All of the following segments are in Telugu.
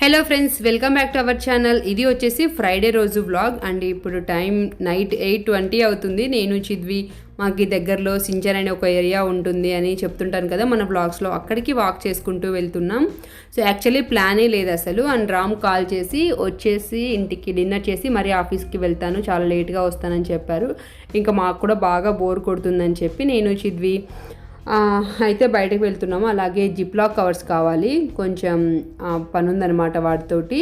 Hello friends, welcome back to our channel. ఇది వచ్చేసి ఫ్రైడే రోజు వ్లాగ్ అండ్ ఇప్పుడు టైం నైట్ 8:20 అవుతుంది. నేను చిద్వి మాకు దగ్గరలో సించన్ అనే ఒక ఏరియా ఉంటుంది అని చెప్తుంటాను కదా మన వ్లాగ్స్లో, అక్కడికి వాక్ చేసుకుంటూ వెళ్తున్నాం. సో యాక్చువల్లీ ప్లానే లేదు అసలు. అండ్ రామ్ కాల్ చేసి వచ్చేసి ఇంటికి డిన్నర్ చేసి మరీ ఆఫీస్కి వెళ్తాను, చాలా లేట్గా వస్తానని చెప్పారు. ఇంకా మాకు కూడా బాగా బోర్ కొడుతుందని చెప్పి నేను చిద్వి అయితే బయటకు వెళ్తున్నాము. అలాగే జిప్లాక్ కవర్స్ కావాలి, కొంచెం పని ఉందన్నమాట వాటితోటి.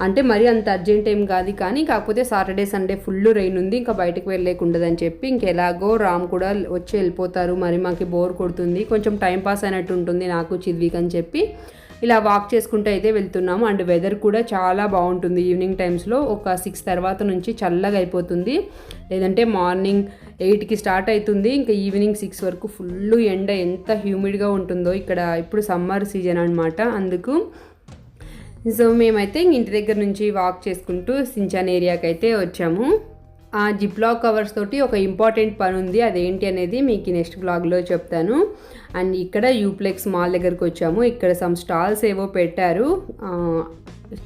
అంటే మరీ అంత అర్జెంట్ ఏం కాదు, కానీ కాకపోతే సాటర్డే సండే ఫుల్ రెయిన్ ఉంది, ఇంకా బయటకు వెళ్ళలేకుండదని చెప్పి ఇంకెలాగో రామ్ కూడా వచ్చి వెళ్ళిపోతారు, మరి మాకు బోర్ కొడుతుంది, కొంచెం టైం పాస్ అయినట్టు ఉంటుంది నాకు చిద్విక్ అని చెప్పి ఇలా వాక్ చేసుకుంటూ అయితే వెళ్తున్నాము. అండ్ వెదర్ కూడా చాలా బాగుంటుంది. ఈవినింగ్ టైమ్స్లో ఒక 6 తర్వాత నుంచి చల్లగా అయిపోతుంది, లేదంటే మార్నింగ్ 8కి స్టార్ట్ అవుతుంది, ఇంకా ఈవినింగ్ 6 వరకు ఫుల్ ఎండ, ఎంత హ్యూమిడ్గా ఉంటుందో ఇక్కడ. ఇప్పుడు సమ్మర్ సీజన్ అనమాట అందుకు. సో మేమైతే ఇంటి దగ్గర నుంచి వాక్ చేసుకుంటూ సించాన్ ఏరియాకి అయితే వచ్చాము. ఆ జిప్లాక్ కవర్స్ తోటి ఒక ఇంపార్టెంట్ పని ఉంది, అదేంటి అనేది మీకు నెక్స్ట్ బ్లాగ్లో చెప్తాను. అండ్ ఇక్కడ యూప్లెక్స్ మాల్ దగ్గరకు వచ్చాము. ఇక్కడ సమ్ స్టాల్స్ ఏవో పెట్టారు,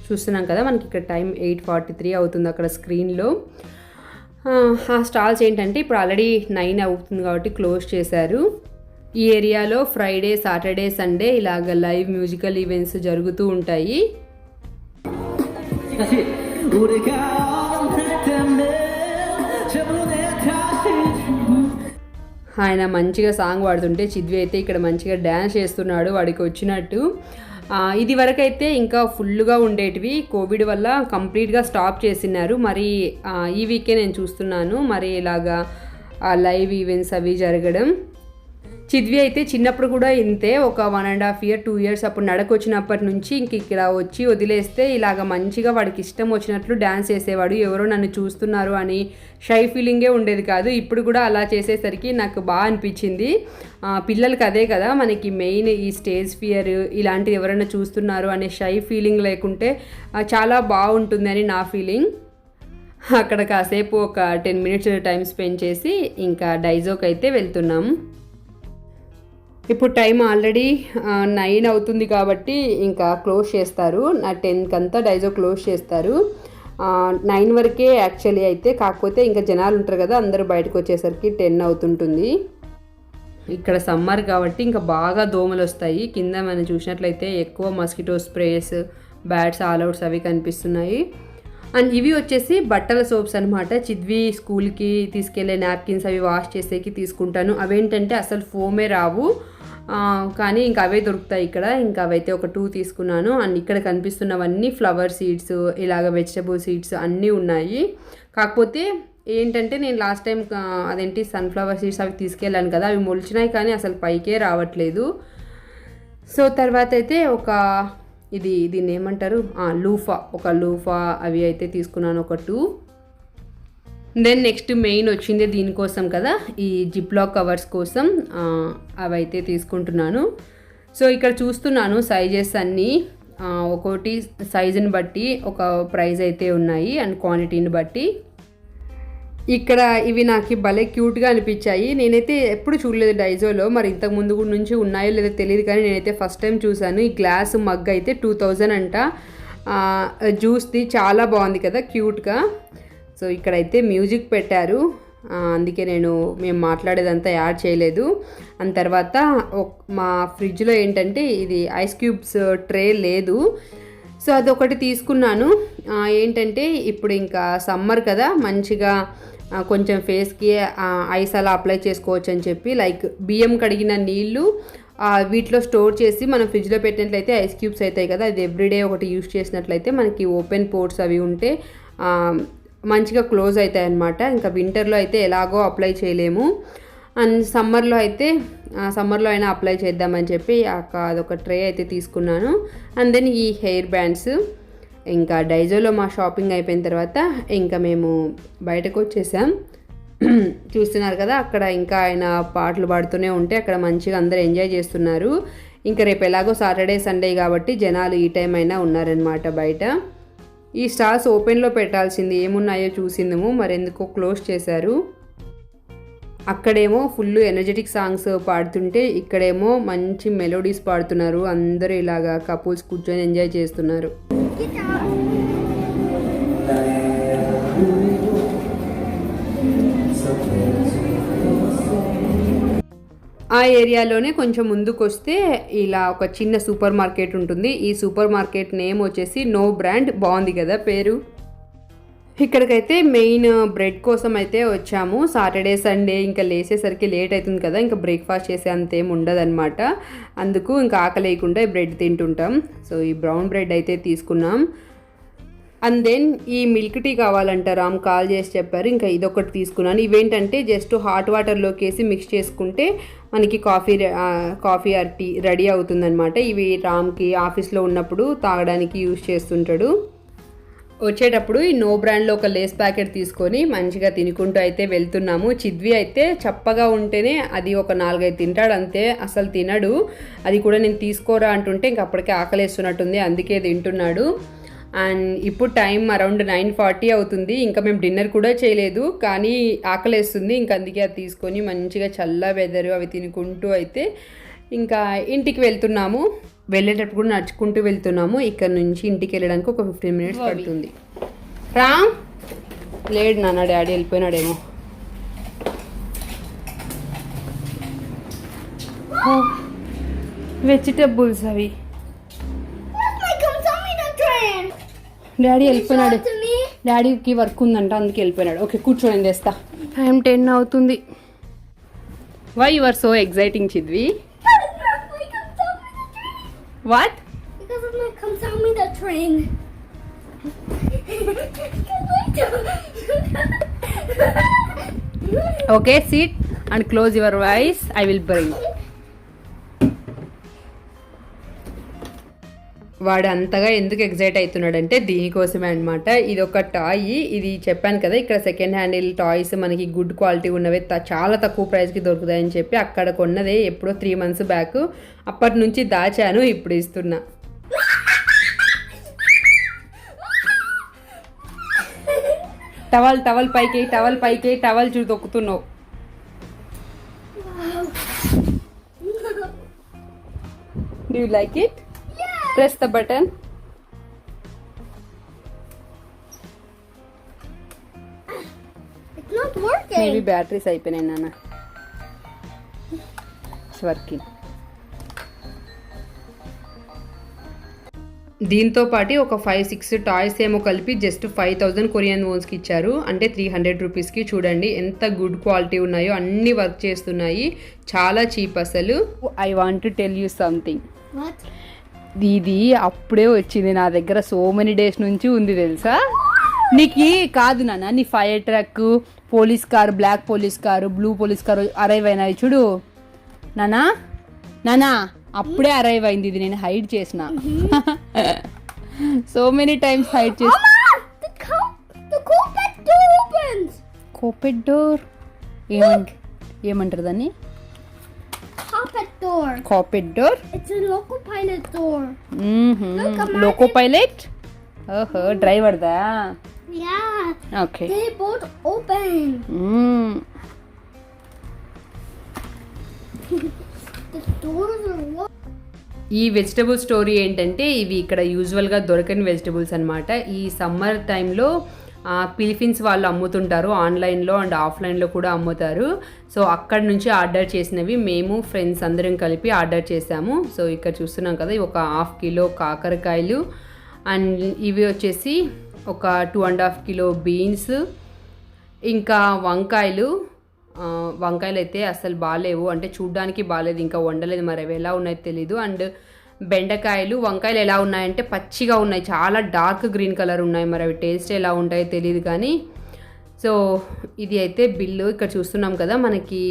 చూస్తున్నాం కదా మనకి ఇక్కడ టైం 8:43 అవుతుంది అక్కడ స్క్రీన్లో. ఆ స్టాల్స్ ఏంటంటే ఇప్పుడు ఆల్రెడీ 9 అవుతుంది కాబట్టి క్లోజ్ చేశారు. ఈ ఏరియాలో ఫ్రైడే, సాటర్డే, సండే ఇలాగ లైవ్ మ్యూజికల్ ఈవెంట్స్ జరుగుతూ ఉంటాయి. ఆయన మంచిగా సాంగ్ పాడుతుంటే చిద్వి అయితే ఇక్కడ మంచిగా డ్యాన్స్ చేస్తున్నాడు వాడికి వచ్చినట్టు. ఇది వరకైతే ఇంకా ఫుల్గా ఉండేటివి, కోవిడ్ వల్ల కంప్లీట్గా స్టాప్ చేసినారు. మరి ఈ వీకే నేను చూస్తున్నాను మరి ఇలాగా లైవ్ ఈవెంట్స్ అవి జరగడం. చిద్వి అయితే చిన్నప్పుడు కూడా ఇంతే, ఒక 1.5 year 2 years అప్పుడు నడకొచ్చినప్పటి నుంచి ఇంక ఇక్కడ వచ్చి వదిలేస్తే ఇలాగ మంచిగా వాడికి ఇష్టం వచ్చినట్లు డ్యాన్స్ చేసేవాడు. ఎవరో నన్ను చూస్తున్నారు అని షై ఫీలింగే ఉండేది కాదు. ఇప్పుడు కూడా అలా చేసేసరికి నాకు బాగా అనిపించింది. పిల్లలకి అదే కదా మనకి మెయిన్, ఈ స్టేజ్ ఫియర్ ఇలాంటివి ఎవరైనా చూస్తున్నారు అనే షై ఫీలింగ్ లేకుంటే చాలా బాగుంటుంది అని నా ఫీలింగ్. అక్కడ కాసేపు ఒక 10 minutes టైం స్పెండ్ చేసి ఇంకా డైజోకి అయితే వెళ్తున్నాం. ఇప్పుడు టైం ఆల్రెడీ 9 అవుతుంది కాబట్టి ఇంకా క్లోజ్ చేస్తారు. 10కి అంతా డైజో క్లోజ్ చేస్తారు. 9 వరకే యాక్చువల్లీ అయితే, కాకపోతే ఇంకా జనాలు ఉంటారు కదా, అందరూ బయటకు వచ్చేసరికి 10 అవుతుంటుంది. ఇక్కడ సమ్మర్ కాబట్టి ఇంకా బాగా దోమలు వస్తాయి. కింద మనం చూసినట్లయితే ఎక్కువ మస్కిటో స్ప్రేస్, బ్యాట్స్, ఆల్అవుట్స్ అవి కనిపిస్తున్నాయి. అండ్ ఇవి వచ్చేసి బట్టల సోప్స్ అనమాట. చిద్వి స్కూల్కి తీసుకెళ్లే నాప్కిన్స్ అవి వాష్ చేసేకి తీసుకుంటాను. అవేంటంటే అసలు ఫోమే రావు, కానీ ఇంకా అవే దొరుకుతాయి ఇక్కడ. ఇంకా అవైతే ఒక 2 తీసుకున్నాను. అండ్ ఇక్కడ కనిపిస్తున్నవన్నీ ఫ్లవర్ సీడ్స్, ఇలాగ వెజిటబుల్ సీడ్స్ అన్నీ ఉన్నాయి. కాకపోతే ఏంటంటే నేను లాస్ట్ టైం అదేంటి సన్ఫ్లవర్ సీడ్స్ అవి తీసుకెళ్ళాను కదా, అవి మొలిచినాయి కానీ అసలు పైకే రావట్లేదు. సో తర్వాత అయితే దీన్ని ఏమంటారు, లూఫా అవి అయితే తీసుకున్నాను, ఒక 2. దెన్ నెక్స్ట్ మెయిన్ వచ్చింది దీనికోసం కదా, ఈ జిప్లాక్ కవర్స్ కోసం అవైతే తీసుకుంటున్నాను. సో ఇక్కడ చూస్తున్నాను సైజెస్ అన్నీ, ఒక్కోటి సైజుని బట్టి ఒక ప్రైస్ అయితే ఉన్నాయి అండ్ క్వాంటిటీని బట్టి. ఇక్కడ ఇవి నాకు భలే క్యూట్గా అనిపించాయి. నేనైతే ఎప్పుడు చూడలేదు డైజోలో, మరి ఇంతకు ముందు కూడా నుంచి ఉన్నాయో లేదో తెలియదు, కానీ నేనైతే ఫస్ట్ టైం చూశాను. ఈ గ్లాస్ మగ్ అయితే 2000 అంట. జ్యూస్ది చాలా బాగుంది కదా క్యూట్గా. సో ఇక్కడైతే మ్యూజిక్ పెట్టారు, అందుకే మేము మాట్లాడేదంతా యాడ్ చేయలేదు. అండ్ తర్వాత మా ఫ్రిడ్జ్లో ఏంటంటే ఇది ఐస్ క్యూబ్స్ ట్రే లేదు, సో అదొకటి తీసుకున్నాను. ఏంటంటే ఇప్పుడు ఇంకా సమ్మర్ కదా, మంచిగా కొంచెం ఫేస్కి ఐస్ అలా అప్లై చేసుకోవచ్చు అని చెప్పి, లైక్ బియ్యం కడిగిన నీళ్ళు వీటిలో స్టోర్ చేసి మనం ఫ్రిడ్జ్లో పెట్టినట్లయితే ఐస్ క్యూబ్స్ అవుతాయి కదా, అది ఎవ్రీడే ఒకటి యూస్ చేసినట్లయితే మనకి ఓపెన్ పోర్ట్స్ అవి ఉంటే మంచిగా క్లోజ్ అవుతాయి అన్నమాట. ఇంకా వింటర్లో అయితే ఎలాగో అప్లై చేయలేము, అండ్ సమ్మర్లో అయినా అప్లై చేద్దామని చెప్పి అదొక ట్రే అయితే తీసుకున్నాను. అండ్ దెన్ ఈ హెయిర్ బ్యాండ్స్. ఇంకా డైజోలో మా షాపింగ్ అయిపోయిన తర్వాత ఇంకా మేము బయటకు వచ్చేసాం. చూస్తున్నారు కదా అక్కడ ఇంకా ఆయన పాటలు పాడుతూనే ఉంటే అక్కడ మంచిగా అందరూ ఎంజాయ్ చేస్తున్నారు. ఇంకా రేపు ఎలాగో సాటర్డే సండే కాబట్టి జనాలు ఈ టైం అయినా ఉన్నారనమాట బయట. ఈ స్టాల్స్ ఓపెన్లో పెట్టాల్సింది, ఏమున్నాయో చూసిందేమో, మరి ఎందుకో క్లోజ్ చేశారు. అక్కడేమో ఫుల్ ఎనర్జెటిక్ సాంగ్స్ పాడుతుంటే ఇక్కడేమో మంచి మెలోడీస్ పాడుతున్నారు. అందరూ ఇలాగా కపుల్స్ కూర్చొని ఎంజాయ్ చేస్తున్నారు. ఆ ఏరియాలోనే కొంచెం ముందుకు వస్తే ఇలా ఒక చిన్న సూపర్ మార్కెట్ ఉంటుంది. ఈ సూపర్ మార్కెట్ నేమ్ వచ్చేసి నో బ్రాండ్. బాగుంది కదా పేరు. ఇక్కడికైతే మెయిన్ బ్రెడ్ కోసం అయితే వచ్చాము. సాటర్డే సండే ఇంకా లేచేసరికి లేట్ అవుతుంది కదా, ఇంకా బ్రేక్ఫాస్ట్ చేసే అంతేం ఉండదన్నమాట. అందుకు ఇంకా ఆకలి లేకుండా బ్రెడ్ తింటుంటాం. సో ఈ బ్రౌన్ బ్రెడ్ అయితే తీసుకున్నాం. అండ్ దెన్ ఈ మిల్క్ టీ కావాలంట, రామ్ కాల్ చేసి చెప్పారు. ఇంకా ఇదొకటి తీసుకున్నాను. ఇవేంటంటే జస్ట్ హాట్ వాటర్లోకి వేసి మిక్స్ చేసుకుంటే మనకి కాఫీ ఆర్ టీ రెడీ అవుతుందన్నమాట. ఇవి రామ్కి ఆఫీస్లో ఉన్నప్పుడు తాగడానికి యూజ్ చేస్తుంటాడు. వచ్చేటప్పుడు ఈ నో బ్రాండ్లో ఒక లేస్ ప్యాకెట్ తీసుకొని మంచిగా తినుకుంటూ అయితే వెళ్తున్నాము. చిద్వి అయితే చప్పగా ఉంటేనే అది ఒక 4-5 తింటాడు అంతే, అసలు తినడు. అది కూడా నేను తీసుకోరా అంటుంటే ఇంక అప్పటికే ఆకలేస్తున్నట్టుంది, అందుకే తింటున్నాడు. అండ్ ఇప్పుడు టైం అరౌండ్ 9:40 అవుతుంది. ఇంకా మేము డిన్నర్ కూడా చేయలేదు, కానీ ఆకలేస్తుంది. ఇంకా అందుకే అది తీసుకొని మంచిగా చల్ల వెదరు అవి తినుకుంటూ అయితే ఇంకా ఇంటికి వెళ్తున్నాము. వెళ్ళేటప్పుడు కూడా నడుచుకుంటూ వెళ్తున్నాము. ఇక్కడ నుంచి ఇంటికి వెళ్ళడానికి ఒక 15 మినిట్స్ పడుతుంది. రామ్ లేడు నాన్న, డాడీ వెళ్ళిపోయినాడేమో. వెజిటబుల్స్ అవి డాడీ వెళ్ళిపోయినాడు. డాడీకి వర్క్ ఉందంట, అందుకే వెళ్ళిపోయినాడు. ఓకే కూర్చోండి తెస్తా. టైం 10 అవుతుంది. Why you are so exciting Chidvi? What? Because of my come tell me the train. Okay, sit and close your eyes. I will bring. వాడు అంతగా ఎందుకు ఎగ్జైట్ అవుతున్నాడంటే దీనికోసమే అనమాట. ఇది ఒక టాయ్. ఇది చెప్పాను కదా, ఇక్కడ సెకండ్ హ్యాండిల్ టాయ్స్ మనకి గుడ్ క్వాలిటీ ఉన్నవే చాలా తక్కువ ప్రైస్కి దొరుకుతాయని చెప్పి అక్కడ కొన్నదే ఎప్పుడో 3 months బ్యాక్. అప్పటి నుంచి దాచాను, ఇప్పుడు ఇస్తున్నా. టవల్ పైకి టవల్ చూడు తొక్కుతున్నావు. Do you like it? Press the button. It's not working. Maybe batteries అయిపోయినాయి నాన్న. It's working. దీంతో పాటు ఒక 5-6 టాయ్స్ ఏమో కలిపి జస్ట్ 5,000 కొరియన్ వోన్స్కి ఇచ్చారు. అంటే 300 రూపీస్కి. చూడండి ఎంత గుడ్ క్వాలిటీ ఉన్నాయో, అన్నీ వర్క్ చేస్తున్నాయి, చాలా చీప్ అసలు. I want to tell you something. What? ఇది అప్పుడే వచ్చింది నా దగ్గర, సో మెనీ డేస్ నుంచి ఉంది తెలుసా. నీకు కాదు నాన్న, నీ fire truck, police car, black police car, blue police car arrive అయినాయి చూడు నానా. అప్పుడే అరైవ్ అయింది. ఇది నేను హైడ్ చేసిన, సో మెనీ టైమ్స్ హైడ్ చేసిన. కోపెట్ డోర్ ఏమంటారు దాన్ని? Carpet door. It's a local pilot door. Loco pilot? Oh, driver da. Yeah. Okay. They both open. The doors are locked. ఈ వెజిటబుల్ స్టోరీ ఏంటంటే ఇవి ఇక్కడ యూజువల్గా దొరకని వెజిటబుల్స్ అనమాట. ఈ సమ్మర్ టైంలో ఫిలిపీన్స్ వాళ్ళు అమ్ముతుంటారు, ఆన్లైన్లో అండ్ ఆఫ్లైన్లో కూడా అమ్ముతారు. సో అక్కడ నుంచి ఆర్డర్ చేసినవి మేము ఫ్రెండ్స్ అందరం కలిపి ఆర్డర్ చేసాము. సో ఇక్కడ చూస్తున్నాం కదా, ఒక 1/2 కిలో కాకరకాయలు, అండ్ ఇవి వచ్చేసి ఒక 2.5 కిలో బీన్స్, ఇంకా వంకాయలు అయితే అసలు బాగాలేవు, అంటే చూడ్డానికి బాగాలేదు, ఇంకా వండలేదు, మరి అవి ఎలా ఉన్నాయో తెలీదు. అండ్ బెండకాయలు, వంకాయలు ఎలా ఉన్నాయంటే పచ్చిగా ఉన్నాయి, చాలా డార్క్ గ్రీన్ కలర్ ఉన్నాయి, మరి అవి టేస్ట్ ఎలా ఉంటాయో తెలియదు కానీ. సో ఇది అయితే బిల్లు ఇక్కడ చూస్తున్నాం కదా, మనకి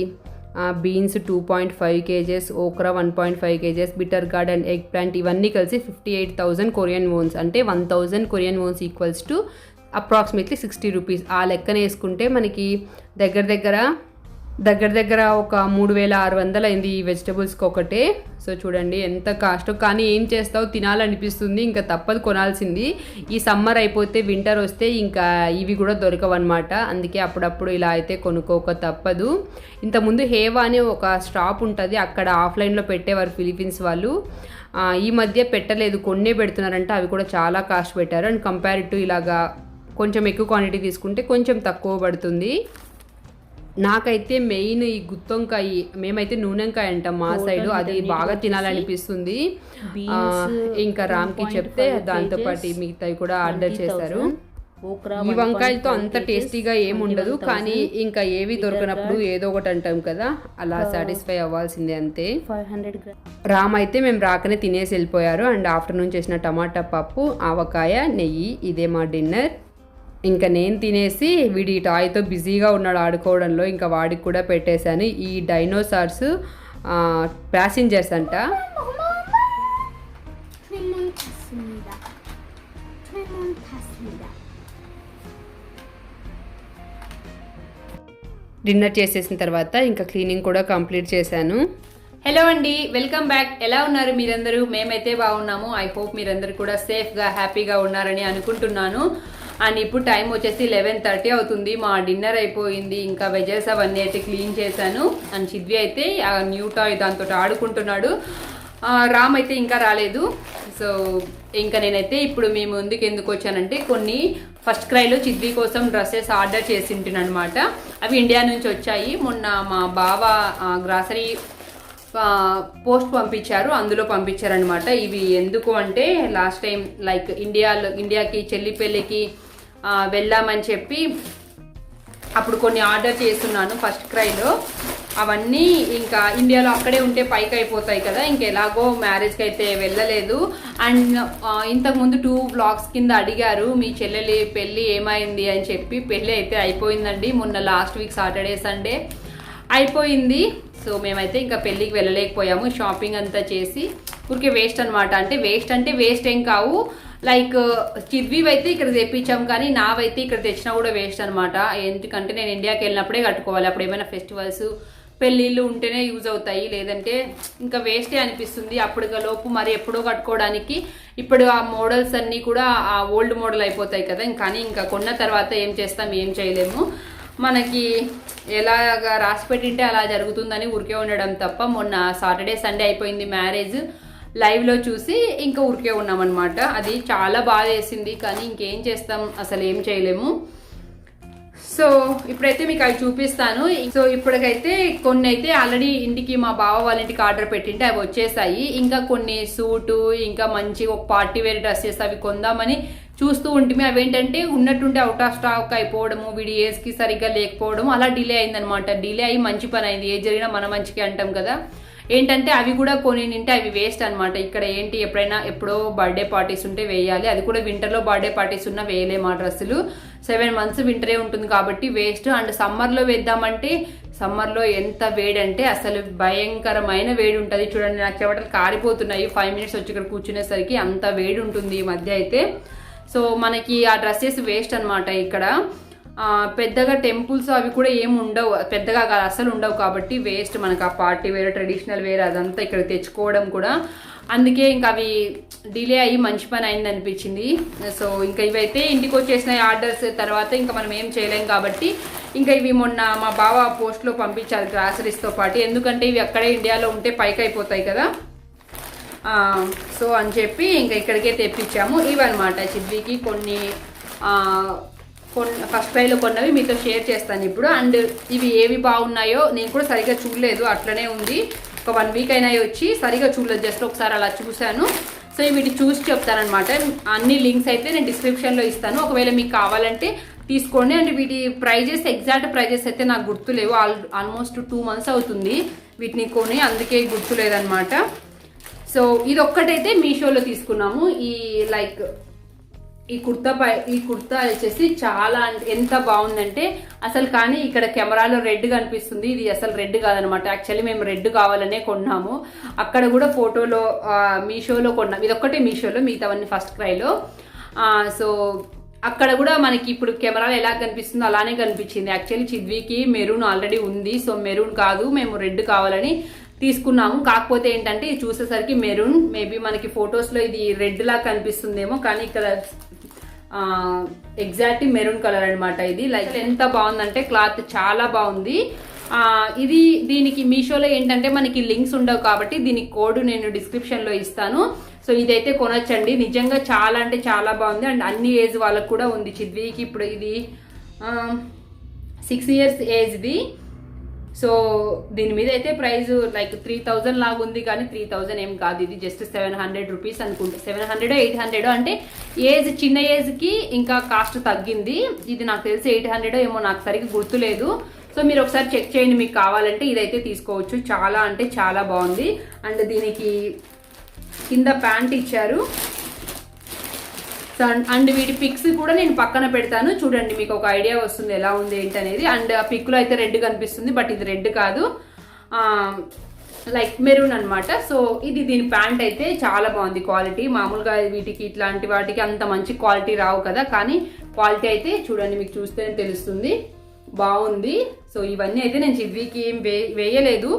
beans 2.5 kgs, okra 1.5 kgs, bitter gourd and egg plant ఇవన్నీ కలిసి 58,000 కొరియన్ వోన్స్, అంటే 1,000 Korean wands equals to approximately 60 rupees. ఆ లెక్కన వేసుకుంటే మనకి దగ్గర ఒక 3,600 అయింది ఈ వెజిటబుల్స్కి ఒకటే. సో చూడండి ఎంత కాస్టో, కానీ ఏం చేస్తావు, తినాలనిపిస్తుంది, ఇంకా తప్పదు కొనాల్సింది. ఈ సమ్మర్ అయిపోతే వింటర్ వస్తే ఇంకా ఇవి కూడా దొరకవన్నమాట, అందుకే అప్పుడప్పుడు ఇలా అయితే కొనుక్కోక తప్పదు. ఇంతకుముందు హేవా అనే ఒక స్టాప్ ఉంటుంది, అక్కడ ఆఫ్లైన్లో పెట్టేవారు ఫిలిపీన్స్ వాళ్ళు. ఈ మధ్య పెట్టలేదు, కొన్నే పెడుతున్నారంట. అవి కూడా చాలా కాస్ట్ పెట్టారు. అండ్ కంపేర్ టు ఇలాగా కొంచెం ఎక్కువ క్వాంటిటీ తీసుకుంటే కొంచెం తక్కువ పడుతుంది. నాకైతే మెయిన్ ఈ గుత్తొంకాయ, మేమైతే నూనెంకాయ అంటాం మా సైడ్, అది బాగా తినాలనిపిస్తుంది. ఇంకా రామ్కి చెప్తే దాంతోపాటు మిగతాయి కూడా ఆర్డర్ చేశారు. ఈ వంకాయలతో అంత టేస్టీగా ఏముండదు, కానీ ఇంకా ఏవి దొరకనప్పుడు ఏదో ఒకటి అంటాం కదా, అలా సాటిస్ఫై అవ్వాల్సిందే అంతే. 500 రామ్ అయితే మేము రాకనే తినేసి వెళ్ళిపోయారు. అండ్ ఆఫ్టర్నూన్ చేసిన టమాటా పప్పు, ఆవకాయ, నెయ్యి, ఇదే మా డిన్నర్. ఇంకా నేను తినేసి వీడి టాయ్తో బిజీగా ఉన్నాడు ఆడుకోవడంలో, ఇంకా వాడికి కూడా పెట్టేశాను. ఈ డైనోసార్స్ ప్యాసింజర్స్ అంట. డిన్నర్ చేసేసిన తర్వాత ఇంకా క్లీనింగ్ కూడా కంప్లీట్ చేశాను. హలో అండి, వెల్కమ్ బ్యాక్. ఎలా ఉన్నారు మీరందరూ? మేమైతే బాగున్నాము. ఐ హోప్ మీరందరూ కూడా సేఫ్గా హ్యాపీగా ఉన్నారని అనుకుంటున్నాను. అండ్ ఇప్పుడు టైం వచ్చేసి 11:30 అవుతుంది. మా డిన్నర్ అయిపోయింది. ఇంకా వెజెస్ అవన్నీ అయితే క్లీన్ చేశాను. అండ్ చిద్వి అయితే ఆ న్యూ టాయ్ దాంతో ఆడుకుంటున్నాడు. రామ్ అయితే ఇంకా రాలేదు. సో ఇంకా నేనైతే ఇప్పుడు మీ ముందుకు ఎందుకు వచ్చానంటే, కొన్ని ఫస్ట్ క్రైలో చిద్వి కోసం డ్రెస్సెస్ ఆర్డర్ చేసి ఉంటున్నాను అనమాట. అవి ఇండియా నుంచి వచ్చాయి. మొన్న మా బావ గ్రాసరీ పోస్ట్ పంపించారు, అందులో పంపించారనమాట. ఇవి ఎందుకు అంటే, లాస్ట్ టైం లైక్ ఇండియాకి చెల్లి పెళ్ళికి వెళ్ళామని చెప్పి అప్పుడు కొన్ని ఆర్డర్ చేస్తున్నాను ఫస్ట్ క్రైలో. అవన్నీ ఇంకా ఇండియాలో అక్కడే ఉంటే పైకి అయిపోతాయి కదా, ఇంకెలాగో మ్యారేజ్కి అయితే వెళ్ళలేదు. అండ్ ఇంతకుముందు 2 వ్లాగ్స్ కింద అడిగారు మీ చెల్లెలి పెళ్ళి ఏమైంది అని చెప్పి. పెళ్ళి అయితే అయిపోయిందండి, మొన్న లాస్ట్ వీక్ సాటర్డే సండే అయిపోయింది. సో మేమైతే ఇంకా పెళ్ళికి వెళ్ళలేకపోయాము. షాపింగ్ అంతా చేసి ఊరికే వేస్ట్ అనమాట. అంటే వేస్ట్ ఏం కావు, లైక్ చిద్వివి అయితే ఇక్కడ తెప్పించాం, కానీ నావైతే ఇక్కడ తెచ్చినా కూడా వేస్ట్ అనమాట. ఎందుకంటే నేను ఇండియాకి వెళ్ళినప్పుడే కట్టుకోవాలి. అప్పుడు ఏమైనా ఫెస్టివల్స్ పెళ్ళిళ్ళు ఉంటేనే యూజ్ అవుతాయి, లేదంటే ఇంకా వేస్టే అనిపిస్తుంది. అప్పటిలోపు మరి ఎప్పుడో కట్టుకోవడానికి ఇప్పుడు ఆ మోడల్స్ అన్నీ కూడా ఆ ఓల్డ్ మోడల్ అయిపోతాయి కదా. కానీ ఇంకా కొన్న తర్వాత ఏం చేస్తాం, ఏం చేయలేము. మనకి ఎలాగా రాసి పెట్టింటే అలా జరుగుతుందని ఊరికే ఉండడం తప్ప. మొన్న సాటర్డే సండే అయిపోయింది మ్యారేజ్, లైవ్లో చూసి ఇంకా ఊరికే ఉన్నామన్నమాట. అది చాలా బాగా వేసింది, కానీ ఇంకేం చేస్తాం, అసలు ఏం చేయలేము. సో ఇప్పుడైతే మీకు అవి చూపిస్తాను. సో ఇప్పటికైతే కొన్ని అయితే ఆల్రెడీ ఇంటికి మా బావ వాళ్ళ ఇంటికి ఆర్డర్ పెట్టింటే అవి వచ్చేసాయి. ఇంకా కొన్ని సూటు, ఇంకా మంచి ఒక పార్టీ వేర్ డ్రెస్సెస్ అవి కొందామని చూస్తూ ఉంటుంది. అవి ఏంటంటే ఉన్నట్టుంటే అవుట్ ఆఫ్ స్టాక్ అయిపోవడము, వీడి ఏజ్కి సరిగ్గా లేకపోవడం, అలా డిలే అయిందనమాట. డిలే అయ్యి మంచి పని అయింది, ఏజ్ జరిగినా మన మంచికి అంటాం కదా. ఏంటంటే అవి కూడా కొని నింటే అవి వేస్ట్ అనమాట. ఇక్కడ ఏంటి, ఎప్పుడో బర్త్డే పార్టీస్ ఉంటే వేయాలి, అది కూడా వింటర్లో బర్త్డే పార్టీస్ ఉన్నా వేయలేము. ఆ డ్రెస్సులు 7 months వింటరే ఉంటుంది కాబట్టి వేస్ట్. అండ్ సమ్మర్లో వేద్దామంటే సమ్మర్లో ఎంత వేడి అంటే అసలు భయంకరమైన వేడి ఉంటుంది. చూడండి, నా చెమటలు కారిపోతున్నాయి 5 minutes వచ్చి ఇక్కడ కూర్చునేసరికి. అంత వేడి ఉంటుంది ఈ మధ్య అయితే. సో మనకి ఆ డ్రెస్సెస్ వేస్ట్ అనమాట. ఇక్కడ పెద్దగా టెంపుల్స్ అవి కూడా ఏమి ఉండవు, పెద్దగా అసలు ఉండవు కాబట్టి వేస్ట్. మనకు ఆ పార్టీ వేర్, ట్రెడిషనల్ వేర్ అదంతా ఇక్కడ తెచ్చుకోవడం కూడా. అందుకే ఇంకా అవి డిలే అయ్యి మంచి పని అయింది అనిపించింది. సో ఇంకా ఇవైతే ఇంటికి వచ్చేసిన ఆర్డర్స్ తర్వాత ఇంకా మనం ఏం చేయలేం కాబట్టి ఇంకా ఇవి మొన్న మా బావ పోస్ట్లో పంపించారు గ్రాసరీస్తో పాటు. ఎందుకంటే ఇవి అక్కడే ఇండియాలో ఉంటే పైకి అయిపోతాయి కదా. సో అని చెప్పి ఇంకా ఇక్కడికే తెప్పించాము. ఇవన్నమాట చిద్వికి కొన్ని ఫస్ట్ క్రైలో కొన్నవి మీతో షేర్ చేస్తాను ఇప్పుడు. అండ్ ఇవి ఏవి బాగున్నాయో నేను కూడా సరిగ్గా చూడలేదు, అట్లనే ఉంది. ఒక 1 week అయినా వచ్చి సరిగ్గా చూడలేదు, జస్ట్ ఒకసారి అలా చూశాను. సో వీటి చూసి చెప్తానమాట. అన్ని లింక్స్ అయితే నేను డిస్క్రిప్షన్లో ఇస్తాను, ఒకవేళ మీకు కావాలంటే తీసుకోండి. అండ్ వీటి ప్రైజెస్, ఎగ్జాక్ట్ ప్రైజెస్ అయితే నాకు గుర్తులేవు. ఆల్మోస్ట్ 2 months అవుతుంది వీటిని కొని, అందుకే గుర్తులేదన్నమాట. సో ఇది ఒక్కటైతే మీషోలో తీసుకున్నాము. ఈ కుర్తా వచ్చేసి చాలా ఎంత బాగుందంటే అసలు, కానీ ఇక్కడ కెమెరాలో రెడ్ కనిపిస్తుంది, ఇది అసలు రెడ్ కాదనమాట. యాక్చువల్లీ మేము రెడ్ కావాలనే కొన్నాము. అక్కడ కూడా ఫోటోలో మీషోలో కొన్నాం, ఇది ఒక్కటే మీషోలో, మిగతావన్నీ ఫస్ట్ క్రైలో. సో అక్కడ కూడా మనకి ఇప్పుడు కెమెరాలో ఎలా కనిపిస్తుందో అలానే కనిపించింది. యాక్చువల్లీ చిద్వికి మెరూన్ ఆల్రెడీ ఉంది, సో మెరూన్ కాదు, మేము రెడ్ కావాలని తీసుకున్నాము. కాకపోతే ఏంటంటే ఇది చూసేసరికి మెరూన్, మేబీ మనకి ఫొటోస్లో ఇది రెడ్ లా కనిపిస్తుందేమో, కానీ ఇక్కడ ఎగ్జాక్ట్ మెరూన్ కలర్ అనమాట. ఇది లైక్ ఎంత బాగుందంటే క్లాత్ చాలా బాగుంది. ఇది దీనికి మీషోలో ఏంటంటే మనకి లింక్స్ ఉండవు కాబట్టి దీనికి కోడ్ నేను డిస్క్రిప్షన్లో ఇస్తాను. సో ఇదైతే కొనొచ్చండి, నిజంగా చాలా అంటే చాలా బాగుంది. అండ్ అన్ని ఏజ్ వాళ్ళకు కూడా ఉంది. చిద్వికి ఇప్పుడు ఇది 6 years ఏజ్ది. సో దీని మీద అయితే ప్రైస్ లైక్ 3000 లాగా ఉంది, కానీ 3000 ఏం కాదు, ఇది జస్ట్ 700 రూపీస్ అనుకుంటా, 700 800 అంటే ఏజ్ చిన్న ఏజ్కి ఇంకా కాస్ట్ తగ్గింది. ఇది నాకు తెలిసి 800 ఏమో, నాకు సరిగ్గా గుర్తులేదు. సో మీరు ఒకసారి చెక్ చేయండి, మీకు కావాలంటే ఇదైతే తీసుకోవచ్చు. చాలా అంటే చాలా బాగుంది. అండ్ దీనికి కింద ప్యాంట్ ఇచ్చారు. అండ్ వీటి పిక్స్ కూడా నేను పక్కన పెడతాను, చూడండి, మీకు ఒక ఐడియా వస్తుంది ఎలా ఉంది ఏంటి అనేది. అండ్ ఆ పిక్లో అయితే రెడ్ కనిపిస్తుంది, బట్ ఇది రెడ్ కాదు, లైక్ మెరూన్ అనమాట. సో ఇది దీని ప్యాంట్ అయితే చాలా బాగుంది క్వాలిటీ. మామూలుగా వీటికి ఇట్లాంటి వాటికి అంత మంచి క్వాలిటీ రావు కదా, కానీ క్వాలిటీ అయితే చూడండి, మీకు చూస్తేనే తెలుస్తుంది, బాగుంది. సో ఇవన్నీ అయితే నేను చిద్వికి ఏం వేయలేదు,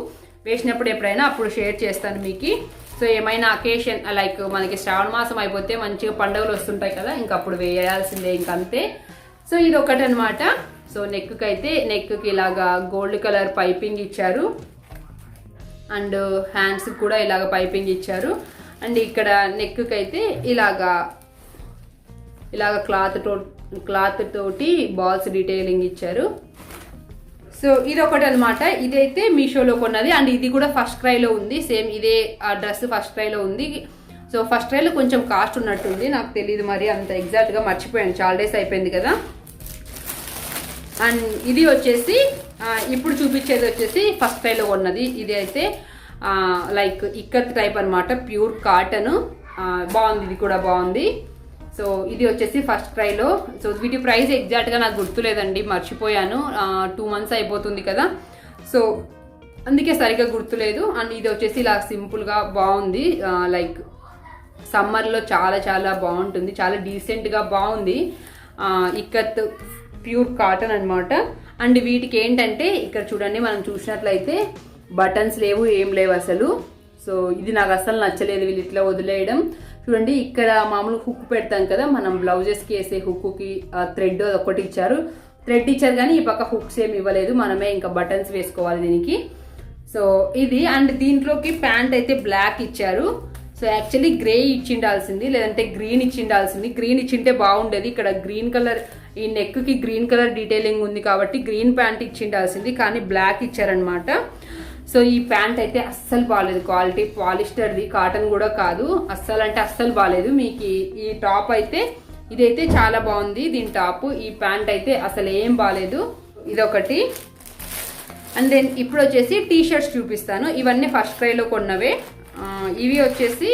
వేసినప్పుడు ఎప్పుడైనా అప్పుడు షేర్ చేస్తాను మీకు. సో ఏమైనా అకేషన్ లైక్ మనకి శ్రావణ మాసం అయిపోతే మంచిగా పండుగలు వస్తుంటాయి కదా, ఇంకా అప్పుడు వేయాల్సిందే, ఇంకంతే. సో ఇది ఒకటి అనమాట. సో నెక్కి ఇలాగా గోల్డ్ కలర్ పైపింగ్ ఇచ్చారు. అండ్ హ్యాండ్స్ కూడా ఇలాగ పైపింగ్ ఇచ్చారు. అండ్ ఇక్కడ నెక్కి అయితే ఇలాగా క్లాత్ తోటి బాల్స్ డీటెయిలింగ్ ఇచ్చారు. సో ఇది ఒకటి అనమాట. ఇదైతే మీషోలో కొన్నది. అండ్ ఇది కూడా ఫస్ట్ క్రైలో ఉంది, సేమ్ ఇదే ఆ డ్రెస్ ఫస్ట్ క్రైలో ఉంది. సో ఫస్ట్ క్రైలో కొంచెం కాస్ట్ ఉన్నట్టుంది, నాకు తెలియదు మరి అంత ఎగ్జాక్ట్గా, మర్చిపోయాను, చాలా డేస్ అయిపోయింది కదా. అండ్ ఇది వచ్చేసి ఇప్పుడు చూపించేది వచ్చేసి ఫస్ట్ క్రైలో కొన్నది. ఇది అయితే లైక్ ఇక్కత్ టైప్ అనమాట, ప్యూర్ కాటన్, బాగుంది, ఇది కూడా బాగుంది. సో ఇది వచ్చేసి ఫస్ట్ క్రైలో. సో వీటి ప్రైస్ ఎగ్జాక్ట్గా నాకు గుర్తులేదండి, మర్చిపోయాను, 2 months అయిపోతుంది కదా, సో అందుకే సరిగ్గా గుర్తులేదు. అండ్ ఇది వచ్చేసి ఇలా సింపుల్గా బాగుంది, లైక్ సమ్మర్లో చాలా చాలా బాగుంటుంది, చాలా డీసెంట్గా బాగుంది. ఇక్కత్ ప్యూర్ కాటన్ అనమాట. అండ్ వీటికి ఏంటంటే ఇక్కడ చూడండి, మనం చూసినట్లయితే బటన్స్ లేవు, ఏం లేవు అసలు. సో ఇది నాకు అసలు నచ్చలేదు, వీళ్ళు ఇట్లా వదిలేయడం. చూడండి, ఇక్కడ మామూలు హుక్ పెడతాం కదా మనం బ్లౌజెస్కి వేసే హుక్కి థ్రెడ్ ఒకటి ఇచ్చారు, కానీ ఈ పక్క హుక్స్ ఏమి ఇవ్వలేదు, మనమే ఇంకా బటన్స్ వేసుకోవాలి దీనికి. సో ఇది. అండ్ దీంట్లోకి ప్యాంట్ అయితే బ్లాక్ ఇచ్చారు. సో యాక్చువల్లీ గ్రే ఇచ్చిండాల్సింది, లేదంటే గ్రీన్ ఇచ్చిండాల్సింది. గ్రీన్ ఇచ్చింటే బాగుండేది. ఇక్కడ గ్రీన్ కలర్, ఈ నెక్కి గ్రీన్ కలర్ డీటెయిలింగ్ ఉంది కాబట్టి గ్రీన్ ప్యాంట్ ఇచ్చిండాల్సింది, కానీ బ్లాక్ ఇచ్చారనమాట. సో ఈ ప్యాంట్ అయితే అస్సలు బాగాలేదు, క్వాలిటీ పాలిస్టర్ది, కాటన్ కూడా కాదు, అస్సలు అంటే అస్సలు బాగాలేదు. మీకు ఈ టాప్ అయితే ఇదైతే చాలా బాగుంది, దీని టాప్. ఈ ప్యాంట్ అయితే అసలు ఏం బాగాలేదు, ఇదొకటి. అండ్ దెన్ ఇప్పుడు వచ్చేసి టీ షర్ట్స్ చూపిస్తాను. ఇవన్నీ ఫస్ట్ క్రైలో కొన్నవే. ఇవి వచ్చేసి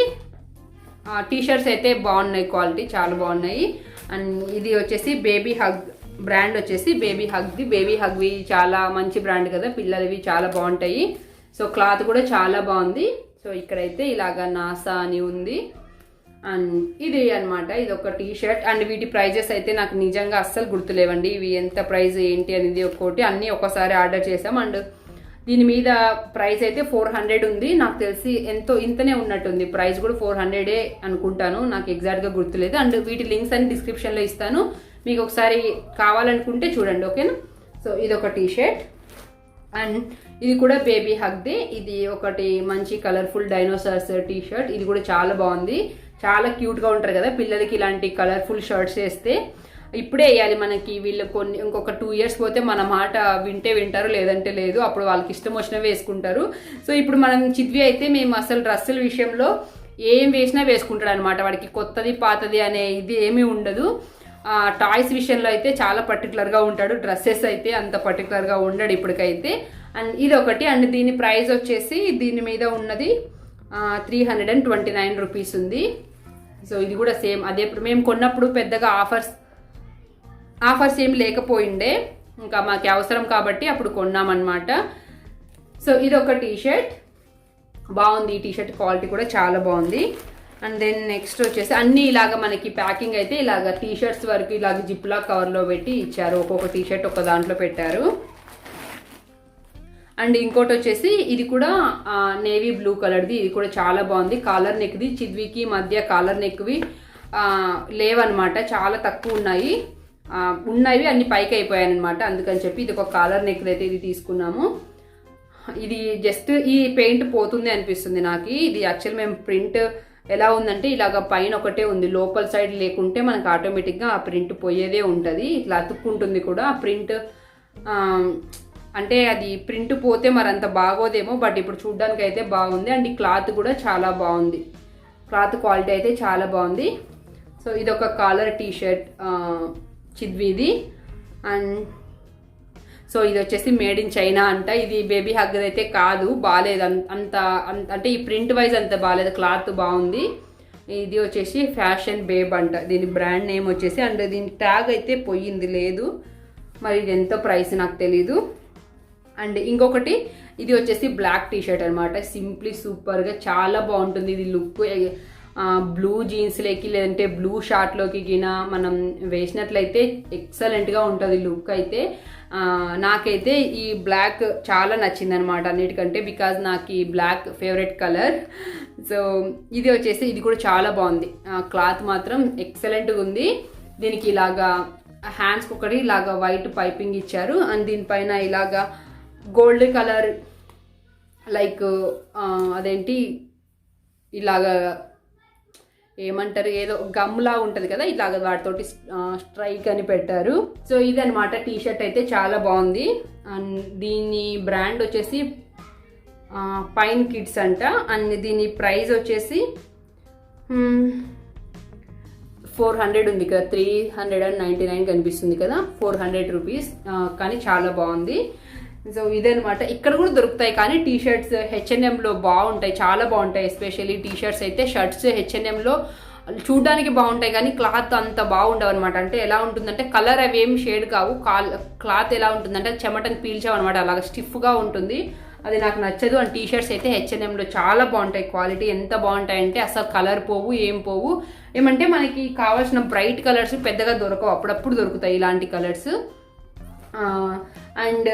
టీ షర్ట్స్ అయితే బాగున్నాయి, క్వాలిటీ చాలా బాగున్నాయి. అండ్ ఇది వచ్చేసి బేబీ హగ్ బ్రాండ్, వచ్చేసి బేబీ హగ్వి చాలా మంచి బ్రాండ్ కదా, పిల్లలవి చాలా బాగుంటాయి. సో క్లాత్ కూడా చాలా బాగుంది. సో ఇక్కడైతే ఇలాగా నాసా అని ఉంది. అండ్ ఇది అనమాట, ఇది ఒక టీ షర్ట్. అండ్ వీటి ప్రైజెస్ అయితే నాకు నిజంగా అస్సలు గుర్తులేవండి, ఇవి ఎంత ప్రైస్ ఏంటి అనేది ఒక్కోటి, అన్నీ ఒకసారి ఆర్డర్ చేసాం. అండ్ దీని మీద ప్రైస్ అయితే 400 ఉంది, నాకు తెలిసి ఇంతనే ఉన్నట్టుంది, ప్రైస్ కూడా 400 అనుకుంటాను, నాకు ఎగ్జాక్ట్గా గుర్తులేదు. అండ్ వీటి లింక్స్ అన్ని డిస్క్రిప్షన్లో ఇస్తాను, మీకు ఒకసారి కావాలనుకుంటే చూడండి, ఓకేనా. సో ఇది ఒక టీ షర్ట్. అండ్ ఇది కూడా బేబీ హగ్ది, ఇది ఒకటి మంచి కలర్ఫుల్ డైనోసార్స్ టీ షర్ట్, ఇది కూడా చాలా బాగుంది, చాలా క్యూట్గా ఉంటారు కదా పిల్లలకి ఇలాంటి కలర్ఫుల్ షర్ట్స్ వేస్తే. ఇప్పుడే వేయాలి మనకి, వీళ్ళు ఇంకొక 2 years పోతే మన మాట వింటారు, లేదంటే లేదు, అప్పుడు వాళ్ళకి ఇష్టం వచ్చినవి వేసుకుంటారు. సో ఇప్పుడు మనం చిద్వి అయితే మేము అసలు డ్రెస్సుల విషయంలో ఏం వేసినా వేసుకుంటాడు అనమాట, వాడికి కొత్తది పాతది అనే ఇది ఏమీ ఉండదు. టాయ్స్ విషయంలో అయితే చాలా పర్టికులర్గా ఉంటాడు, డ్రెస్సెస్ అయితే అంత పర్టికులర్గా ఉండడు ఇప్పటికైతే. అండ్ ఇది ఒకటి. అండ్ దీని ప్రైస్ వచ్చేసి దీని మీద ఉన్నది 329 రూపీస్ ఉంది. సో ఇది కూడా సేమ్ అదే, మేము కొన్నప్పుడు పెద్దగా ఆఫర్స్ ఏమి లేకపోయిండే, ఇంకా మాకు అవసరం కాబట్టి అప్పుడు కొన్నామన్నమాట. సో ఇది ఒక టీ షర్ట్, బాగుంది, ఈ టీ షర్ట్ క్వాలిటీ కూడా చాలా బాగుంది. అండ్ దెన్ నెక్స్ట్ వచ్చేసి అన్నీ ఇలాగ మనకి ప్యాకింగ్ అయితే ఇలాగ టీ షర్ట్స్ వరకు ఇలాగ జిప్లా కవర్లో పెట్టి ఇచ్చారు, ఒక్కొక్క టీ షర్ట్ ఒక దాంట్లో పెట్టారు. అండ్ ఇంకోటి వచ్చేసి ఇది కూడా నేవీ బ్లూ కలర్ది, ఇది కూడా చాలా బాగుంది, కాలర్ నెక్ది. చిద్వికి మధ్య కాలర్ నెక్వి లేవన్నమాట, చాలా తక్కువ ఉన్నవి అన్ని పైకి అయిపోయాయి అనమాట, అందుకని చెప్పి ఇది ఒక కాలర్ నెక్ది అయితే ఇది తీసుకున్నాము. ఇది జస్ట్ ఈ పెయింట్ పోతుంది అనిపిస్తుంది నాకు. ఇది యాక్చువల్ మేము ప్రింట్ ఎలా ఉందంటే ఇలాగ పైన ఒకటే ఉంది, లోపల సైడ్ లేకుంటే మనకు ఆటోమేటిక్గా ఆ ప్రింట్ పోయేదే ఉంటుంది. ఇట్లా అతుక్కుంటుంది కూడా ఆ ప్రింట్. అంటే అది ప్రింట్ పోతే మరంత బాగోదేమో, బట్ ఇప్పుడు చూడడానికి అయితే బాగుంది. అండ్ ఈ క్లాత్ కూడా చాలా బాగుంది, క్లాత్ క్వాలిటీ అయితే చాలా బాగుంది. సో ఇది ఒక కాలర్ టీషర్ట్ చిద్విది. అండ్ సో ఇది వచ్చేసి మేడ్ ఇన్ చైనా అంట. ఇది బేబీ హగ్ అయితే కాదు, బాగాలేదు అంత అంటే ఈ ప్రింట్ వైజ్ అంత బాగాలేదు, క్లాత్ బాగుంది. ఇది వచ్చేసి ఫ్యాషన్ బేబ్ అంట దీని బ్రాండ్ నేమ్ వచ్చేసి. అండ్ దీని ట్యాగ్ అయితే పోయింది, లేదు. మరి ఇది ఎంతో ప్రైస్ నాకు తెలీదు. అండ్ ఇంకొకటి ఇది వచ్చేసి బ్లాక్ టీషర్ట్ అనమాట. సింప్లీ సూపర్గా చాలా బాగుంటుంది ఇది లుక్. బ్లూ జీన్స్లోకి లేదంటే బ్లూ షార్ట్లోకి గిన మనం వేసినట్లయితే ఎక్సలెంట్గా ఉంటుంది లుక్ అయితే. నాకైతే ఈ బ్లాక్ చాలా నచ్చింది అనమాట అన్నిటికంటే, బికాజ్ నాకు ఈ బ్లాక్ ఫేవరెట్ కలర్. సో ఇది వచ్చేసి ఇది కూడా చాలా బాగుంది, క్లాత్ మాత్రం ఎక్సలెంట్గా ఉంది. దీనికి ఇలాగా హ్యాండ్స్కి ఒకటి ఇలాగా వైట్ పైపింగ్ ఇచ్చారు. అండ్ దీనిపైన ఇలాగా గోల్డ్ కలర్ లైక్ అదేంటి ఇలాగా ఏమంటారు, ఏదో గమ్లా ఉంటుంది కదా, ఇలాగ వాటితోటి స్ట్రైక్ అని పెట్టారు. సో ఇదనమాట టీషర్ట్ అయితే చాలా బాగుంది. అండ్ దీని బ్రాండ్ వచ్చేసి పైన్ కిడ్స్ అంట. అండ్ దీని ప్రైస్ వచ్చేసి 400 ఉంది కదా, 399 కనిపిస్తుంది కదా, 400 రూపీస్. కానీ చాలా బాగుంది. సో ఇదనమాట. ఇక్కడ కూడా దొరుకుతాయి కానీ టీషర్ట్స్ H&Mలో బాగుంటాయి, చాలా బాగుంటాయి. ఎస్పెషల్లీ టీషర్ట్స్ అయితే, షర్ట్స్ H&Mలో చూడడానికి బాగుంటాయి కానీ క్లాత్ అంత బాగుండవు అనమాట. అంటే ఎలా ఉంటుందంటే కలర్ అవి ఏం షేడ్ కావు, క్లాత్ ఎలా ఉంటుందంటే చెమటని పీల్చావు అనమాట, అలాగ స్టిఫ్గా ఉంటుంది. అది నాకు నచ్చదు. అండ్ టీషర్ట్స్ అయితే H&Mలో చాలా బాగుంటాయి, క్వాలిటీ ఎంత బాగుంటాయంటే అసలు కలర్ పోవు, ఏం పోవు. ఏమంటే మనకి కావాల్సిన బ్రైట్ కలర్స్ పెద్దగా దొరకవు, అప్పుడప్పుడు దొరుకుతాయి ఇలాంటి కలర్స్. అండ్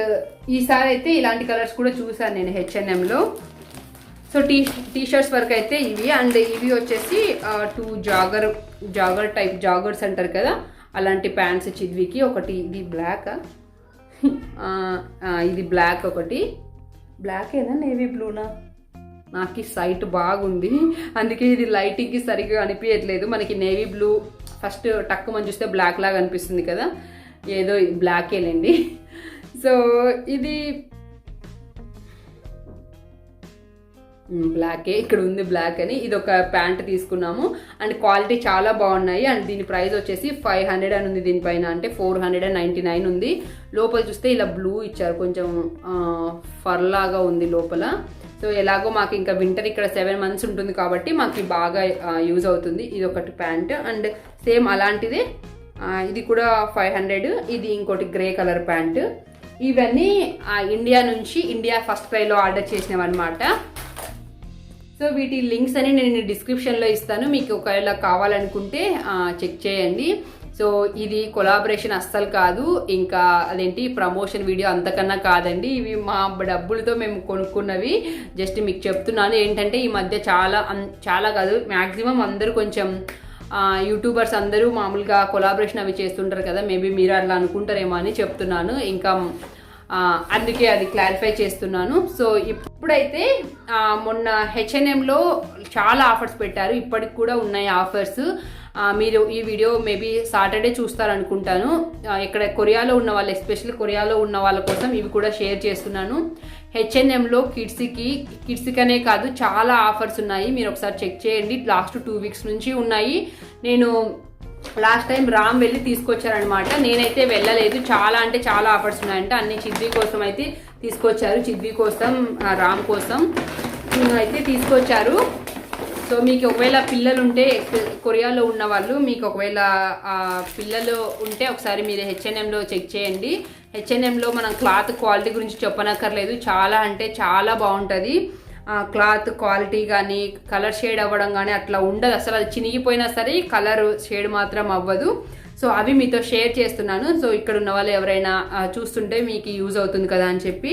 ఈసారి అయితే ఇలాంటి కలర్స్ కూడా చూసాను నేను H&Mలో. సో టీషర్ట్స్ వరకు అయితే ఇవి. అండ్ ఇవి వచ్చేసి 2 జాగర్ టైప్ జాగర్స్ అంటారు కదా, అలాంటి ప్యాంట్స్ చిద్వికి. ఒకటి ఇది బ్లాక్, ఇది బ్లాక్, ఒకటి బ్లాక్ ఏనా నేవీ బ్లూనా, నాకు సైట్ బాగుంది అందుకే ఇది లైటింగ్కి సరిగ్గా అనిపించట్లేదు. మనకి నేవీ బ్లూ ఫస్ట్ టక్ మనం చూస్తే బ్లాక్ లాగా అనిపిస్తుంది కదా, ఏదో బ్లాక్ వెళ్ళండి. సో ఇది బ్లాకే, ఇక్కడ ఉంది బ్లాక్ అని. ఇది ఒక ప్యాంట్ తీసుకున్నాము. అండ్ క్వాలిటీ చాలా బాగున్నాయి. అండ్ దీని ప్రైస్ వచ్చేసి 500 అని ఉంది దీనిపైన, అంటే 499 ఉంది. లోపల చూస్తే ఇలా బ్లూ ఇచ్చారు, కొంచెం ఫర్ లాగా ఉంది లోపల. సో ఎలాగో మాకు ఇంకా వింటర్ ఇక్కడ 7 months ఉంటుంది కాబట్టి మాకు బాగా యూజ్ అవుతుంది. ఇది ఒకటి ప్యాంట్. అండ్ సేమ్ అలాంటిదే ఇది కూడా 500. ఇది ఇంకోటి గ్రే కలర్ ప్యాంట్. ఇవన్నీ ఇండియా నుంచి, ఇండియా ఫస్ట్ క్రైలో ఆర్డర్ చేసినవి అనమాట. సో వీటి లింక్స్ అని నేను డిస్క్రిప్షన్లో ఇస్తాను, మీకు ఒకవేళ కావాలనుకుంటే చెక్ చేయండి. సో ఇది కొలాబరేషన్ అస్సలు కాదు, ఇంకా అదేంటి ప్రమోషన్ వీడియో అంతకన్నా కాదండి. ఇవి మా డబ్బులతో మేము కొనుక్కున్నవి. జస్ట్ మీకు చెప్తున్నాను. ఏంటంటే ఈ మధ్య చాలా కాదు, మ్యాక్సిమం అందరూ కొంచెం యూట్యూబర్స్ అందరూ మామూలుగా కొలాబరేషన్ అవి చేస్తుంటారు కదా, మేబీ మీరు అట్లా అనుకుంటారేమో అని చెప్తున్నాను. ఇంకా అందుకే అది క్లారిఫై చేస్తున్నాను. సో ఇప్పుడైతే మొన్న H&Mలో చాలా ఆఫర్స్ పెట్టారు, ఇప్పటికి కూడా ఉన్నాయి ఆఫర్స్. మీరు ఈ వీడియో మేబీ సాటర్డే చూస్తారనుకుంటాను. ఇక్కడ కొరియాలో ఉన్న వాళ్ళు, ఎస్పెషల్లీ కొరియాలో ఉన్న వాళ్ళ కోసం ఇవి కూడా షేర్ చేస్తున్నాను. H&Mలో కిడ్స్కి అనే కాదు చాలా ఆఫర్స్ ఉన్నాయి, మీరు ఒకసారి చెక్ చేయండి. లాస్ట్ 2 weeks నుంచి ఉన్నాయి. నేను లాస్ట్ టైం రామ్ వెళ్ళి తీసుకొచ్చారనమాట, నేనైతే వెళ్ళలేదు. చాలా అంటే చాలా ఆఫర్స్ ఉన్నాయంట. అన్ని చిద్వి కోసం అయితే తీసుకొచ్చారు, చిద్వి కోసం రామ్ కోసం అయితే తీసుకొచ్చారు. సో మీకు ఒకవేళ పిల్లలు ఉంటే, కొరియాలో ఉన్న వాళ్ళు మీకు ఒకవేళ పిల్లలు ఉంటే ఒకసారి మీరు H&Mలో చెక్ చేయండి. H&Mలో మనం క్లాత్ క్వాలిటీ గురించి చెప్పనక్కర్లేదు, చాలా అంటే చాలా బాగుంటుంది. క్లాత్ క్వాలిటీ కానీ కలర్ షేడ్ అవ్వడం కానీ అట్లా ఉండదు అసలు. అది చినిగిపోయినా సరే కలర్ షేడ్ మాత్రం అవ్వదు. సో అవి మీతో షేర్ చేస్తున్నాను. సో ఇక్కడ ఉన్న వాళ్ళు ఎవరైనా చూస్తుంటే మీకు యూజ్ అవుతుంది కదా అని చెప్పి.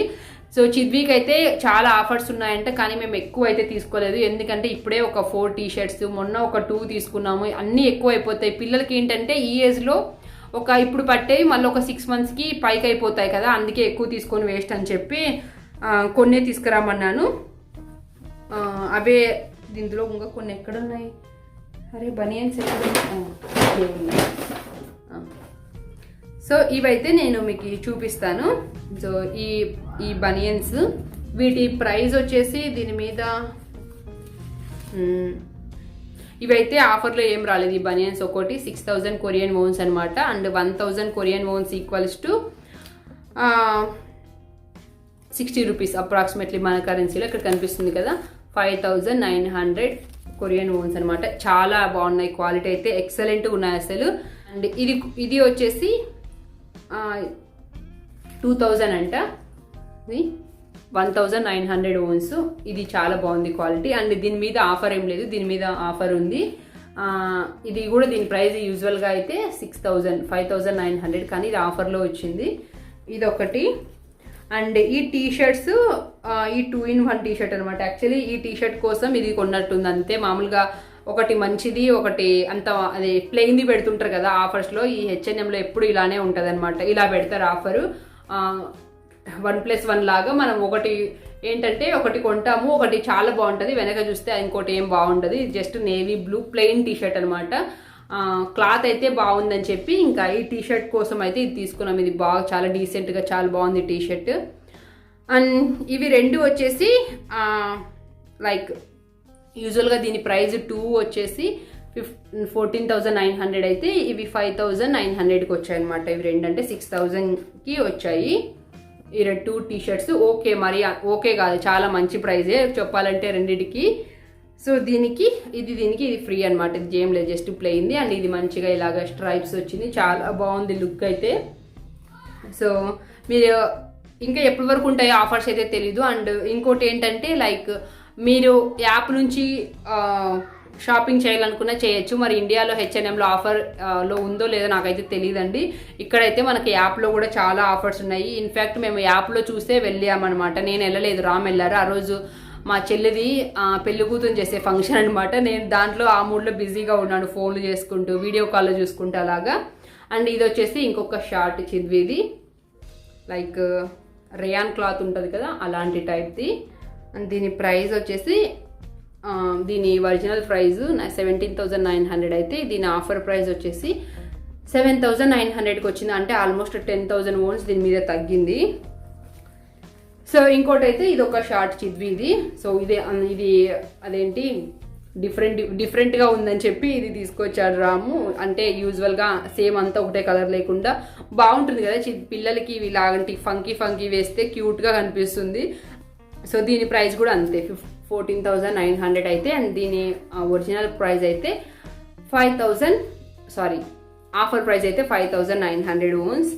సో చిద్వికి అయితే చాలా ఆఫర్స్ ఉన్నాయంట, కానీ మేము ఎక్కువ అయితే తీసుకోలేదు. ఎందుకంటే ఇప్పుడే ఒక 4 టీషర్ట్స్, మొన్న ఒక 2 తీసుకున్నాము. అన్నీ ఎక్కువ అయిపోతాయి. పిల్లలకి ఏంటంటే ఈ ఏజ్లో ఇప్పుడు పట్టేవి మళ్ళీ ఒక 6 monthsకి పైకి అయిపోతాయి కదా, అందుకే ఎక్కువ తీసుకొని వేస్ట్ అని చెప్పి కొన్నే తీసుకురామన్నాను. అవే దీంట్లో ఇంకా కొన్ని ఎక్కడున్నాయి, అరే బనియన్స్ ఎక్కడ. సో ఇవైతే నేను మీకు చూపిస్తాను. సో ఈ బనియన్స్, వీటి ప్రైస్ వచ్చేసి దీని మీద ఇవైతే ఆఫర్లో ఏం రాలేదు. ఈ బనియన్స్ ఒకటి 6000 కొరియన్ వోన్స్ అనమాట. And 1000 Korean wands equals to 60 rupees approximately మన కరెన్సీలో ఇక్కడ కనిపిస్తుంది కదా, 5900 కొరియన్ వోన్స్ అనమాట. చాలా బాగున్నాయి, క్వాలిటీ అయితే ఎక్సలెంట్గా ఉన్నాయి అసలు. అండ్ ఇది వచ్చేసి 2000 అంట, 1900 ఓన్స్. ఇది చాలా బాగుంది క్వాలిటీ. అండ్ దీని మీద ఆఫర్ ఏం లేదు, దీని మీద ఆఫర్ ఉంది. ఇది కూడా దీని ప్రైస్ యూజువల్గా అయితే 5900, కానీ ఇది ఆఫర్లో వచ్చింది. ఇది ఒకటి. అండ్ ఈ టీషర్ట్స్, ఈ 2-in-1 టీషర్ట్ అనమాట. యాక్చువల్లీ ఈ టీషర్ట్ కోసం ఇది కొన్నట్టుంది అంతే. మామూలుగా ఒకటి మంచిది, ఒకటి అంత అది ప్లెయిన్ది పెడుతుంటారు కదా ఆఫర్స్లో. ఈ H&Mలో ఎప్పుడు ఇలానే ఉంటుంది అనమాట, ఇలా పెడతారు ఆఫరు. 1+1 లాగా మనం ఒకటి ఏంటంటే ఒకటి కొంటాము, ఒకటి చాలా బాగుంటుంది, వెనక చూస్తే ఇంకోటి ఏం బాగుంటుంది. Just navy blue plain T-shirt అనమాట. క్లాత్ అయితే బాగుందని చెప్పి ఇంకా ఈ టీషర్ట్ కోసం అయితే ఇది తీసుకున్నాం. ఇది బాగా చాలా డీసెంట్గా చాలా బాగుంది టీషర్ట్. అండ్ ఇవి రెండు వచ్చేసి లైక్ యూజువల్గా దీని ప్రైస్ 2 వచ్చేసి 14,900 అయితే ఇవి 5,900కి వచ్చాయి అనమాట. ఇవి రెండు అంటే 6,000కి వచ్చాయి ఈ 2 టీషర్ట్స్. ఓకే, మరి ఓకే కాదు, చాలా మంచి ప్రైజే చెప్పాలంటే రెండిటికి. సో దీనికి ఇది ఫ్రీ అనమాట. ఇది ఏం లేదు, జస్ట్ ప్లెయిన్ది. అండ్ ఇది మంచిగా ఇలాగ స్ట్రైప్స్ వచ్చింది, చాలా బాగుంది లుక్ అయితే. సో మీరు ఇంకా ఎప్పటి వరకు ఉంటాయో ఆఫర్స్ అయితే తెలీదు. అండ్ ఇంకోటి ఏంటంటే లైక్ మీరు యాప్ నుంచి షాపింగ్ చేయాలనుకున్నా చేయొచ్చు. మరి ఇండియాలో H&Mలో ఆఫర్లో ఉందో లేదో నాకైతే తెలియదండి. ఇక్కడైతే మనకి యాప్లో కూడా చాలా ఆఫర్స్ ఉన్నాయి. ఇన్ఫ్యాక్ట్ మేము యాప్లో చూసే వెళ్ళామన్నమాట. నేను వెళ్ళలేదు, రామ్ వెళ్ళారు. ఆ రోజు మా చెల్లిది పెళ్లి కూతురు చేసే ఫంక్షన్ అనమాట. నేను దాంట్లో ఆ మూడ్లో బిజీగా ఉన్నాను, ఫోన్లు చేసుకుంటూ వీడియో కాల్లో చూసుకుంటూ అలాగా. అండ్ ఇది వచ్చేసి ఇంకొక షార్ట్ చిద్విది, లైక్ రేయాన్ క్లాత్ ఉంటుంది కదా అలాంటి టైప్ది. అండ్ దీని ప్రైస్ వచ్చేసి దీని ఒరిజినల్ ప్రైస్ 17,900 అయితే దీని ఆఫర్ ప్రైస్ వచ్చేసి 7,900కి వచ్చింది. అంటే ఆల్మోస్ట్ 10,000 ఓన్స్ దీని మీద తగ్గింది. సో ఇంకోటి అయితే ఇది ఒక షార్ట్ చిద్విది. సో ఇది అదేంటి డిఫరెంట్గా ఉందని చెప్పి ఇది తీసుకొచ్చాడు రాము. అంటే యూజువల్గా సేమ్ అంతా ఒకటే కలర్ లేకుండా బాగుంటుంది కదా పిల్లలకి, ఇవి ఇలాంటి ఫంకీ వేస్తే క్యూట్గా కనిపిస్తుంది. సో దీని ప్రైస్ కూడా అంతే 14,900 అయితే. అండ్ దీని ఒరిజినల్ ప్రైస్ అయితే ఆఫర్ ప్రైస్ అయితే 5,900 ఓన్స్.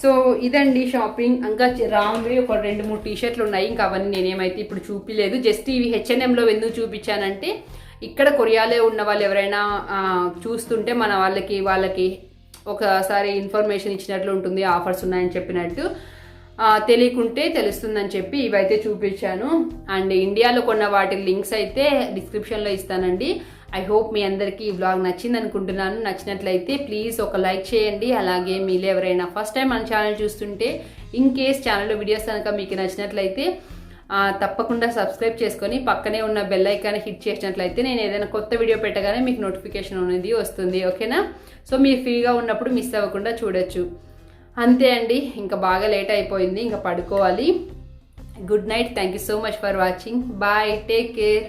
సో ఇదండి షాపింగ్. ఇంకా రామ్వి ఒక 2-3 టీషర్ట్లు ఉన్నాయి, ఇంకా అవన్నీ నేనేమైతే ఇప్పుడు చూపించలేదు. జస్ట్ ఇవి H&Mలో ఎందుకు చూపించానంటే ఇక్కడ కొరియాలో ఉన్న వాళ్ళు ఎవరైనా చూస్తుంటే మన వాళ్ళకి ఒకసారి ఇన్ఫర్మేషన్ ఇచ్చినట్లు ఉంటుంది, ఆఫర్స్ ఉన్నాయని చెప్పినట్టు. తెలియకుంటే తెలుస్తుందని చెప్పి ఇవైతే చూపించాను. అండ్ ఇండియాలో కొన్న వాటి లింక్స్ అయితే డిస్క్రిప్షన్లో ఇస్తానండి. ఐ హోప్ మీ అందరికీ ఈ వ్లాగ్ నచ్చింది అనుకుంటున్నాను. నచ్చినట్లయితే ప్లీజ్ ఒక లైక్ చేయండి. అలాగే మీరు ఎవరైనా ఫస్ట్ టైం మన ఛానల్ చూస్తుంటే ఇన్ కేస్ ఛానల్లో వీడియోస్ కనుక మీకు నచ్చినట్లయితే తప్పకుండా సబ్స్క్రైబ్ చేసుకొని పక్కనే ఉన్న బెల్ ఐకాన్ హిట్ చేసినట్లయితే నేను ఏదైనా కొత్త వీడియో పెట్టగానే మీకు నోటిఫికేషన్ అనేది వస్తుంది. ఓకేనా? సో మీరు ఫ్రీగా ఉన్నప్పుడు మిస్ అవ్వకుండా చూడొచ్చు. అంతే అండి, ఇంకా బాగా లేట్ అయిపోయింది, ఇంకా పడుకోవాలి. Good night. Thank you so much for watching. Bye, take care.